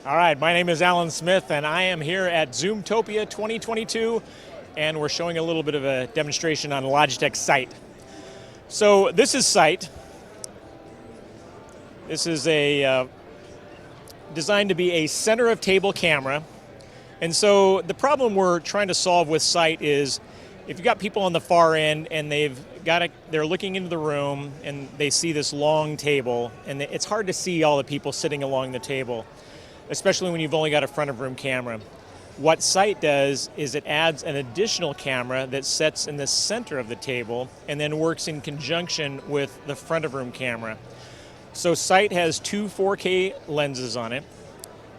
All right, my name is Alan Smith, and I am here at Zoomtopia 2022, and we're showing a little bit of a demonstration on Logitech Sight. So this is Sight. This is designed to be a center of table camera. And so the problem we're trying to solve with Sight is if you've got people on the far end and they're looking into the room and they see this long table, and it's hard to see all the people sitting along the table, especially when you've only got a front of room camera. What Sight does is it adds an additional camera that sits in the center of the table and then works in conjunction with the front of room camera. So Sight has two 4K lenses on it.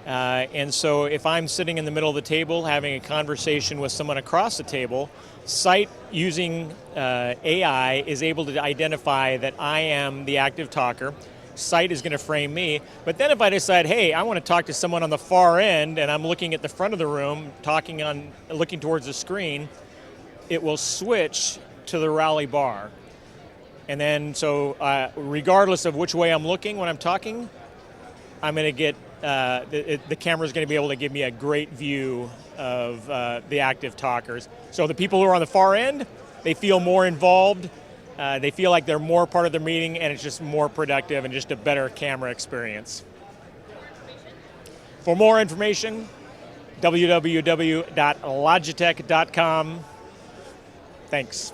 And so if I'm sitting in the middle of the table having a conversation with someone across the table, Sight using AI is able to identify that I am the active talker. Sight is going to frame me, but then if I decide, hey, I want to talk to someone on the far end and I'm looking at the front of the room, looking towards the screen, it will switch to the rally bar. And then so regardless of which way I'm looking when I'm talking, I'm going to get, the camera is going to be able to give me a great view of the active talkers. So the people who are on the far end, they feel more involved. They feel like they're more part of the meeting, and it's just more productive and just a better camera experience. For more information, www.logitech.com. Thanks.